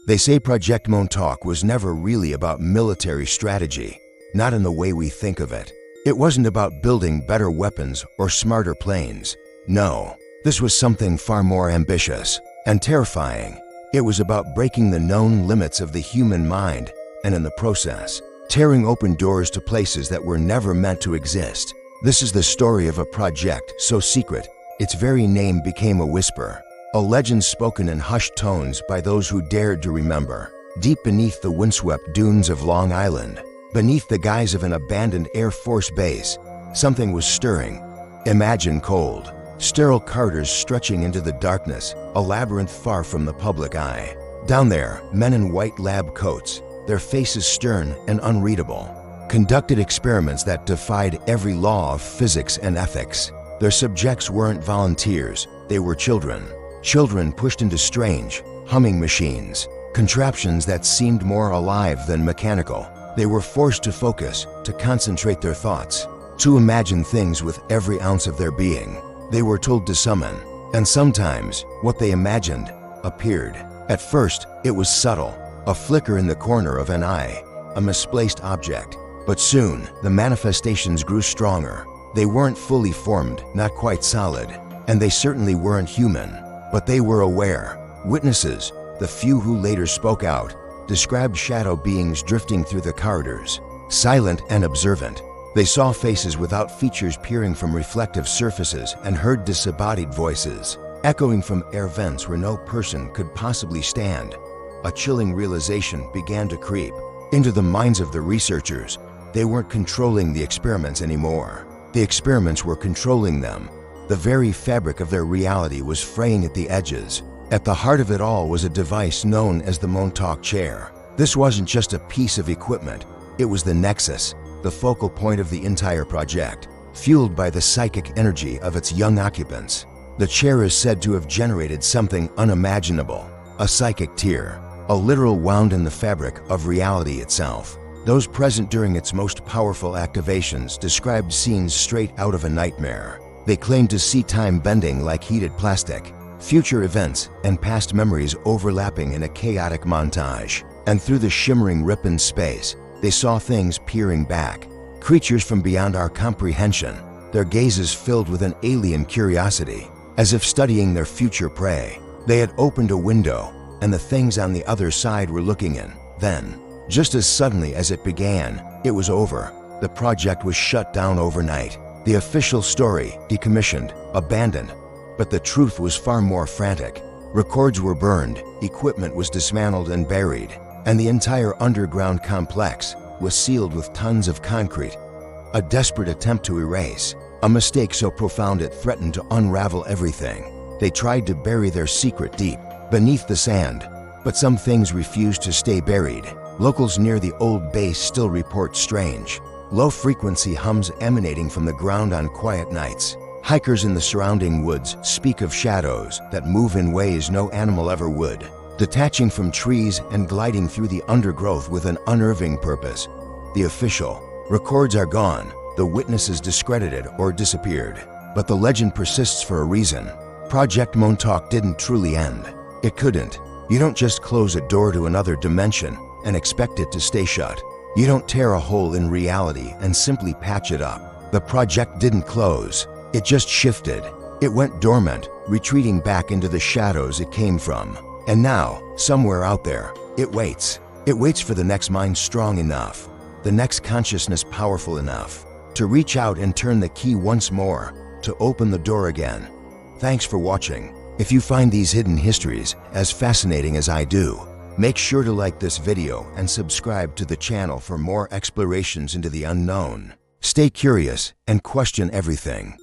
They say Project Montauk was never really about military strategy, not in the way we think of it. It wasn't about building better weapons or smarter planes. No, this was something far more ambitious and terrifying. It was about breaking the known limits of the human mind and, in the process, tearing open doors to places that were never meant to exist. This is the story of a project so secret, its very name became a whisper. A legend spoken in hushed tones by those who dared to remember. Deep beneath the windswept dunes of Long Island, beneath the guise of an abandoned Air Force base, something was stirring. Imagine cold, sterile corridors stretching into the darkness, a labyrinth far from the public eye. Down there, men in white lab coats, their faces stern and unreadable, conducted experiments that defied every law of physics and ethics. Their subjects weren't volunteers, they were children. Children pushed into strange, humming machines, contraptions that seemed more alive than mechanical. They were forced to focus, to concentrate their thoughts, to imagine things with every ounce of their being. They were told to summon, and sometimes what they imagined appeared. At first, it was subtle, a flicker in the corner of an eye, a misplaced object. But soon, the manifestations grew stronger. They weren't fully formed, not quite solid, and they certainly weren't human. But they were aware. Witnesses, the few who later spoke out, described shadow beings drifting through the corridors, silent and observant. They saw faces without features peering from reflective surfaces and heard disembodied voices, echoing from air vents where no person could possibly stand. A chilling realization began to creep into the minds of the researchers. They weren't controlling the experiments anymore. The experiments were controlling them. The very fabric of their reality was fraying at the edges. At the heart of it all was a device known as the Montauk Chair. This wasn't just a piece of equipment. It was the nexus, the focal point of the entire project, fueled by the psychic energy of its young occupants. The chair is said to have generated something unimaginable, a psychic tear, a literal wound in the fabric of reality itself. Those present during its most powerful activations described scenes straight out of a nightmare. They claimed to see time bending like heated plastic, future events and past memories overlapping in a chaotic montage. And through the shimmering rip in space, they saw things peering back, creatures from beyond our comprehension, their gazes filled with an alien curiosity, as if studying their future prey. They had opened a window, and the things on the other side were looking in. Then, just as suddenly as it began, it was over. The project was shut down overnight. The official story decommissioned, abandoned. But the truth was far more frantic. Records were burned, equipment was dismantled and buried, and the entire underground complex was sealed with tons of concrete. A desperate attempt to erase, a mistake so profound it threatened to unravel everything. They tried to bury their secret deep beneath the sand, but some things refused to stay buried. Locals near the old base still report strange, low-frequency hums emanating from the ground on quiet nights. Hikers in the surrounding woods speak of shadows that move in ways no animal ever would, detaching from trees and gliding through the undergrowth with an unnerving purpose. The official records are gone, the witnesses discredited or disappeared. But the legend persists for a reason. Project Montauk didn't truly end. It couldn't. You don't just close a door to another dimension and expect it to stay shut. You don't tear a hole in reality and simply patch it up. The project didn't close. It just shifted. It went dormant, retreating back into the shadows it came from. And now, somewhere out there, it waits. It waits for the next mind strong enough, the next consciousness powerful enough, to reach out and turn the key once more, to open the door again. Thanks for watching. If you find these hidden histories as fascinating as I do, make sure to like this video and subscribe to the channel for more explorations into the unknown. Stay curious and question everything.